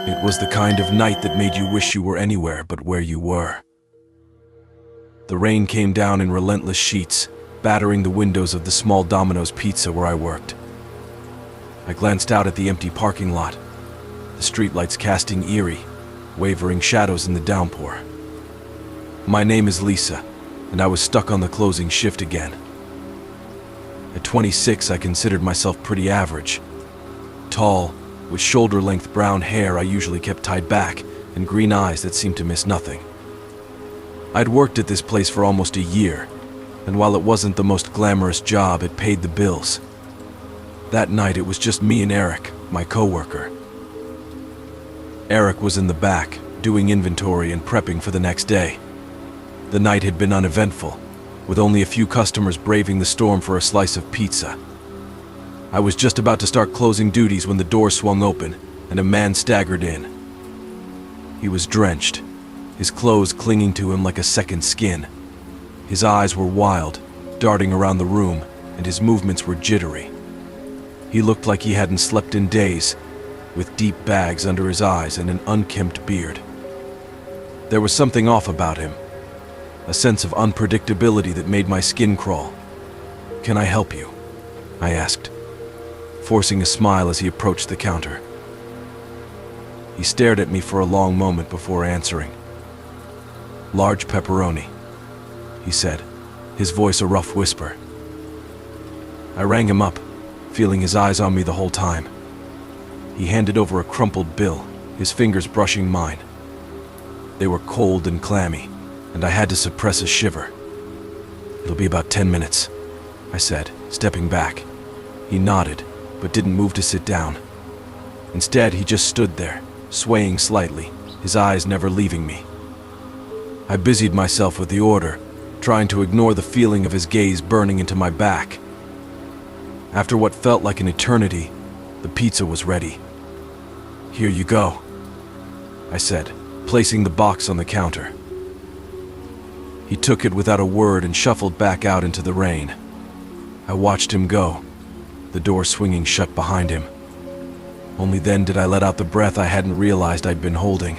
It was the kind of night that made you wish you were anywhere but where you were. The rain came down in relentless sheets, battering the windows of the small Domino's Pizza where I worked. I glanced out at the empty parking lot, the streetlights casting eerie, wavering shadows in the downpour. My name is Lisa, and I was stuck on the closing shift again. At 26, I considered myself pretty average. Tall, with shoulder-length brown hair I usually kept tied back, and green eyes that seemed to miss nothing. I'd worked at this place for almost a year, and while it wasn't the most glamorous job, it paid the bills. That night it was just me and Eric, my coworker. Eric was in the back, doing inventory and prepping for the next day. The night had been uneventful, with only a few customers braving the storm for a slice of pizza. I was just about to start closing duties when the door swung open and a man staggered in. He was drenched, his clothes clinging to him like a second skin. His eyes were wild, darting around the room, and his movements were jittery. He looked like he hadn't slept in days, with deep bags under his eyes and an unkempt beard. There was something off about him, a sense of unpredictability that made my skin crawl. "Can I help you?" I asked, forcing a smile as he approached the counter. He stared at me for a long moment before answering. "Large pepperoni," he said, his voice a rough whisper. I rang him up, feeling his eyes on me the whole time. He handed over a crumpled bill, his fingers brushing mine. They were cold and clammy, and I had to suppress a shiver. "It'll be about 10 minutes, I said, stepping back. He nodded, but didn't move to sit down. Instead, he just stood there, swaying slightly, his eyes never leaving me. I busied myself with the order, trying to ignore the feeling of his gaze burning into my back. After what felt like an eternity, the pizza was ready. "Here you go," I said, placing the box on the counter. He took it without a word and shuffled back out into the rain. I watched him go, the door swinging shut behind him. Only then did I let out the breath I hadn't realized I'd been holding.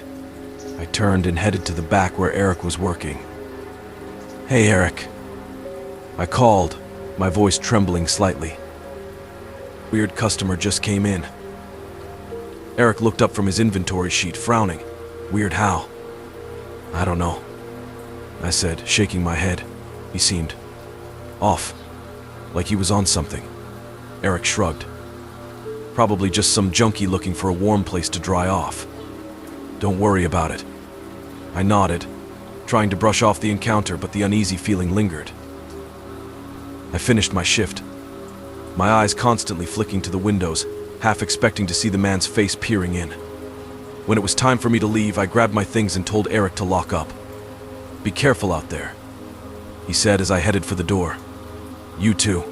I turned and headed to the back where Eric was working. "Hey, Eric," I called, my voice trembling slightly. "Weird customer just came in." Eric looked up from his inventory sheet, frowning. "Weird how?" "I don't know," I said, shaking my head. He seemed off, like he was on something. Eric shrugged. "Probably just some junkie looking for a warm place to dry off. Don't worry about it." I nodded, trying to brush off the encounter, but the uneasy feeling lingered. I finished my shift, my eyes constantly flicking to the windows, half expecting to see the man's face peering in. When it was time for me to leave, I grabbed my things and told Eric to lock up. "Be careful out there," he said as I headed for the door. "You too,"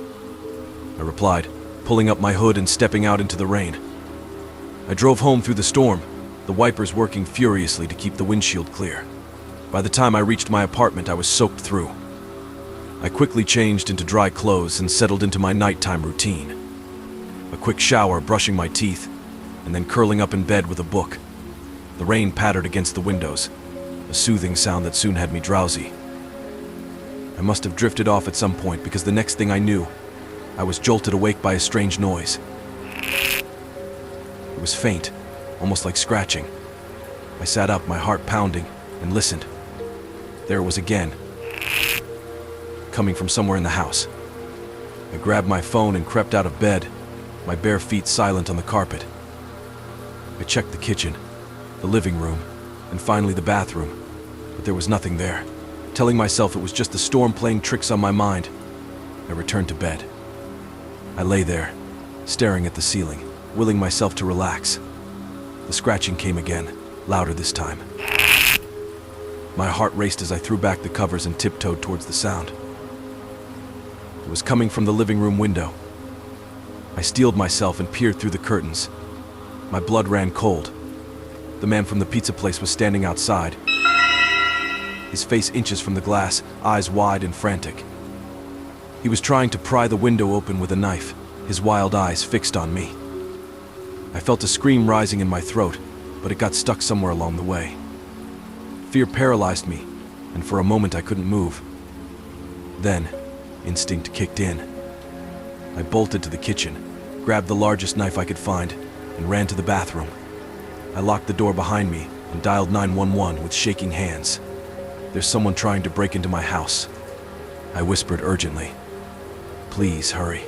I replied, pulling up my hood and stepping out into the rain. I drove home through the storm, the wipers working furiously to keep the windshield clear. By the time I reached my apartment, I was soaked through. I quickly changed into dry clothes and settled into my nighttime routine. A quick shower, brushing my teeth, and then curling up in bed with a book. The rain pattered against the windows, a soothing sound that soon had me drowsy. I must have drifted off at some point because the next thing I knew, I was jolted awake by a strange noise. It was faint, almost like scratching. I sat up, my heart pounding, and listened. There it was again, coming from somewhere in the house. I grabbed my phone and crept out of bed, my bare feet silent on the carpet. I checked the kitchen, the living room, and finally the bathroom, but there was nothing there. Telling myself it was just the storm playing tricks on my mind, I returned to bed. I lay there, staring at the ceiling, willing myself to relax. The scratching came again, louder this time. My heart raced as I threw back the covers and tiptoed towards the sound. It was coming from the living room window. I steeled myself and peered through the curtains. My blood ran cold. The man from the pizza place was standing outside, his face inches from the glass, eyes wide and frantic. He was trying to pry the window open with a knife, his wild eyes fixed on me. I felt a scream rising in my throat, but it got stuck somewhere along the way. Fear paralyzed me, and for a moment I couldn't move. Then, instinct kicked in. I bolted to the kitchen, grabbed the largest knife I could find, and ran to the bathroom. I locked the door behind me and dialed 911 with shaking hands. "There's someone trying to break into my house," I whispered urgently. "Please hurry."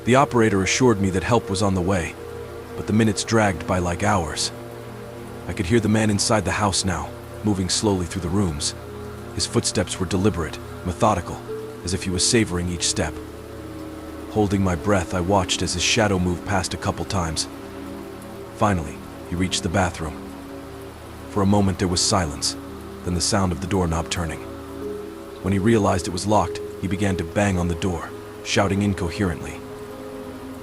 The operator assured me that help was on the way, but the minutes dragged by like hours. I could hear the man inside the house now, moving slowly through the rooms. His footsteps were deliberate, methodical, as if he was savoring each step. Holding my breath, I watched as his shadow moved past a couple times. Finally, he reached the bathroom. For a moment there was silence, then the sound of the doorknob turning. When he realized it was locked, he began to bang on the door, shouting incoherently.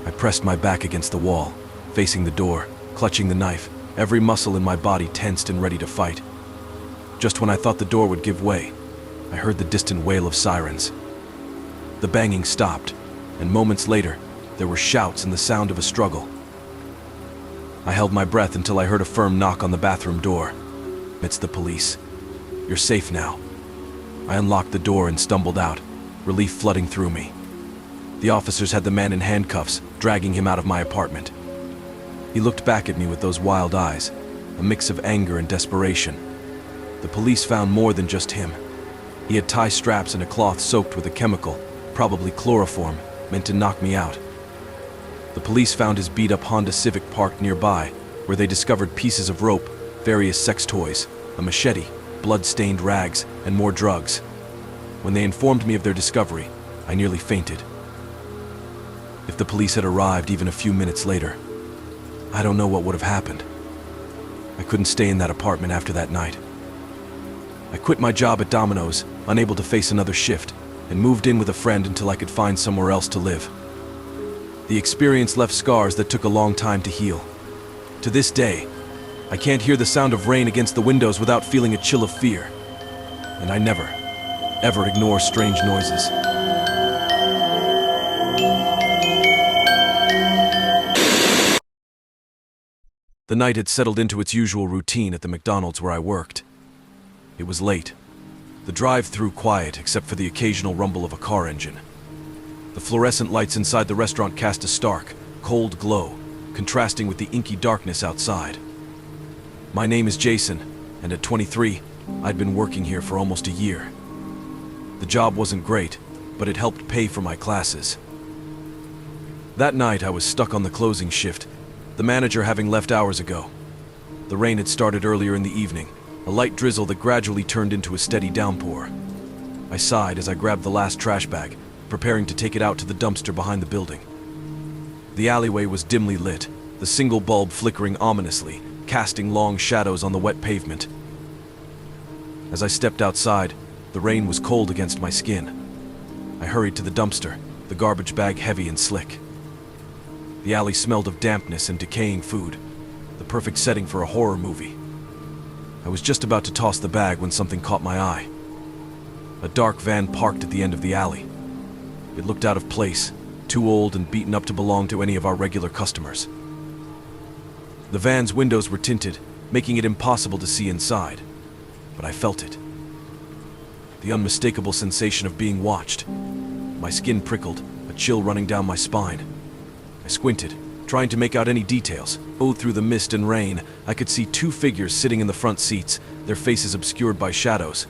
I pressed my back against the wall, facing the door, clutching the knife, every muscle in my body tensed and ready to fight. Just when I thought the door would give way, I heard the distant wail of sirens. The banging stopped, and moments later, there were shouts and the sound of a struggle. I held my breath until I heard a firm knock on the bathroom door. "It's the police. You're safe now." I unlocked the door and stumbled out, relief flooding through me. The officers had the man in handcuffs, dragging him out of my apartment. He looked back at me with those wild eyes, a mix of anger and desperation. The police found more than just him. He had tie straps and a cloth soaked with a chemical, probably chloroform, meant to knock me out. The police found his beat-up Honda Civic parked nearby, where they discovered pieces of rope, various sex toys, a machete, blood-stained rags, and more drugs. When they informed me of their discovery, I nearly fainted. If the police had arrived even a few minutes later, I don't know what would have happened. I couldn't stay in that apartment after that night. I quit my job at Domino's, unable to face another shift, and moved in with a friend until I could find somewhere else to live. The experience left scars that took a long time to heal. To this day, I can't hear the sound of rain against the windows without feeling a chill of fear. And I never, ever ignore strange noises. The night had settled into its usual routine at the McDonald's where I worked. It was late. The drive-thru quiet except for the occasional rumble of a car engine. The fluorescent lights inside the restaurant cast a stark, cold glow, contrasting with the inky darkness outside. My name is Jason, and at 23, I'd been working here for almost a year. The job wasn't great, but it helped pay for my classes. That night I was stuck on the closing shift, the manager having left hours ago. The rain had started earlier in the evening, a light drizzle that gradually turned into a steady downpour. I sighed as I grabbed the last trash bag, preparing to take it out to the dumpster behind the building. The alleyway was dimly lit, the single bulb flickering ominously, casting long shadows on the wet pavement. As I stepped outside, the rain was cold against my skin. I hurried to the dumpster, the garbage bag heavy and slick. The alley smelled of dampness and decaying food, the perfect setting for a horror movie. I was just about to toss the bag when something caught my eye. A dark van parked at the end of the alley. It looked out of place, too old and beaten up to belong to any of our regular customers. The van's windows were tinted, making it impossible to see inside, but I felt it. The unmistakable sensation of being watched. My skin prickled, a chill running down my spine. I squinted, trying to make out any details. Oh, through the mist and rain, I could see two figures sitting in the front seats, their faces obscured by shadows.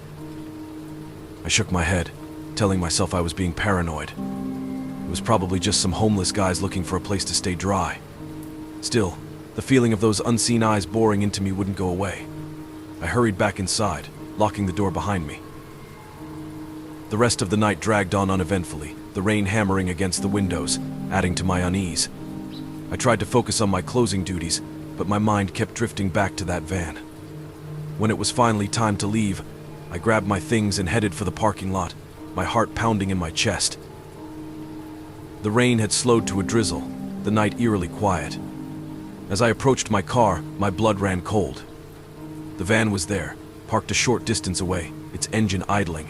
I shook my head, telling myself I was being paranoid. It was probably just some homeless guys looking for a place to stay dry. Still, the feeling of those unseen eyes boring into me wouldn't go away. I hurried back inside, locking the door behind me. The rest of the night dragged on uneventfully, the rain hammering against the windows, adding to my unease. I tried to focus on my closing duties, but my mind kept drifting back to that van. When it was finally time to leave, I grabbed my things and headed for the parking lot, my heart pounding in my chest. The rain had slowed to a drizzle, the night eerily quiet. As I approached my car, my blood ran cold. The van was there, parked a short distance away, its engine idling.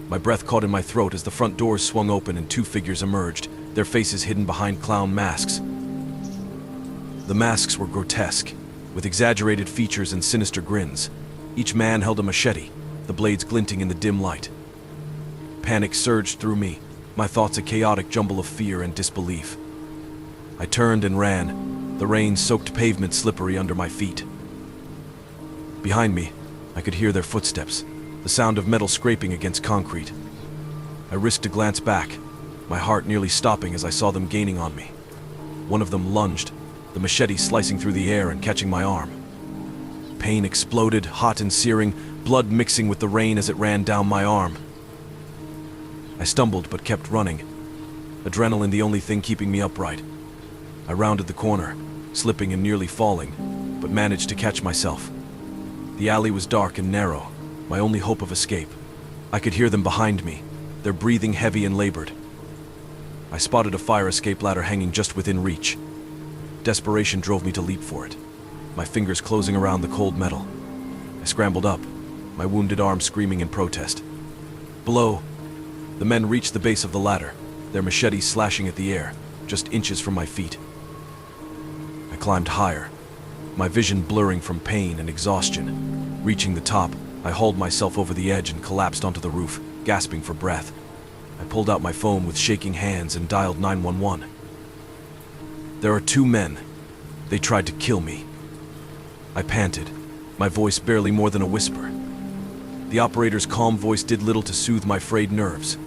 My breath caught in my throat as the front doors swung open and two figures emerged, their faces hidden behind clown masks. The masks were grotesque, with exaggerated features and sinister grins. Each man held a machete, the blades glinting in the dim light. Panic surged through me, my thoughts a chaotic jumble of fear and disbelief. I turned and ran, the rain-soaked pavement slippery under my feet. Behind me, I could hear their footsteps, the sound of metal scraping against concrete. I risked a glance back, my heart nearly stopping as I saw them gaining on me. One of them lunged, the machete slicing through the air and catching my arm. Pain exploded, hot and searing, blood mixing with the rain as it ran down my arm. I stumbled but kept running, adrenaline the only thing keeping me upright. I rounded the corner, slipping and nearly falling, but managed to catch myself. The alley was dark and narrow, my only hope of escape. I could hear them behind me, their breathing heavy and labored. I spotted a fire escape ladder hanging just within reach. Desperation drove me to leap for it, my fingers closing around the cold metal. I scrambled up, my wounded arm screaming in protest. Below, the men reached the base of the ladder, their machetes slashing at the air, just inches from my feet. I climbed higher, my vision blurring from pain and exhaustion. Reaching the top, I hauled myself over the edge and collapsed onto the roof, gasping for breath. I pulled out my phone with shaking hands and dialed 911. There are two men. They tried to kill me. I panted, my voice barely more than a whisper. The operator's calm voice did little to soothe my frayed nerves,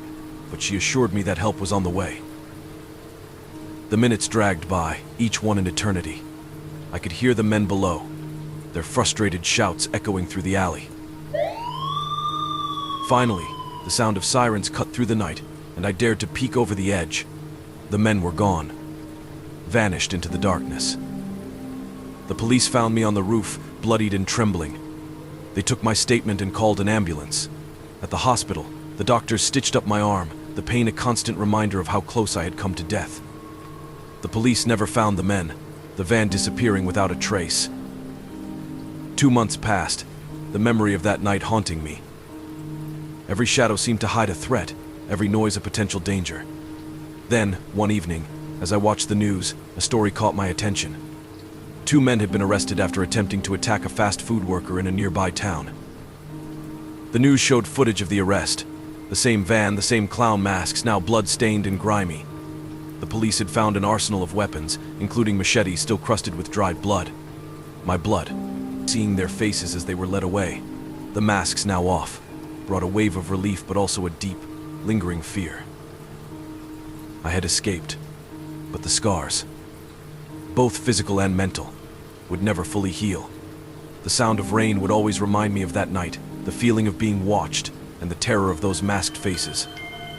but she assured me that help was on the way. The minutes dragged by, each one an eternity. I could hear the men below, their frustrated shouts echoing through the alley. Finally, the sound of sirens cut through the night, and I dared to peek over the edge. The men were gone, vanished into the darkness. The police found me on the roof, bloodied and trembling. They took my statement and called an ambulance. At the hospital, the doctors stitched up my arm, the pain a constant reminder of how close I had come to death. The police never found the men, the van disappearing without a trace. 2 months passed, the memory of that night haunting me. Every shadow seemed to hide a threat, every noise a potential danger. Then, one evening, as I watched the news, a story caught my attention. 2 men had been arrested after attempting to attack a fast food worker in a nearby town. The news showed footage of the arrest. The same van, the same clown masks, now blood-stained and grimy. The police had found an arsenal of weapons, including machetes still crusted with dried blood. My blood, seeing their faces as they were led away, the masks now off, brought a wave of relief but also a deep, lingering fear. I had escaped, but the scars, both physical and mental, would never fully heal. The sound of rain would always remind me of that night, the feeling of being watched, and the terror of those masked faces.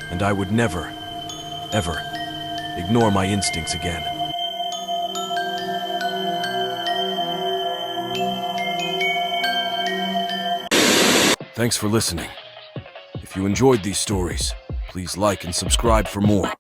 And I would never, ever, ignore my instincts again. Thanks for listening. If you enjoyed these stories, please like and subscribe for more.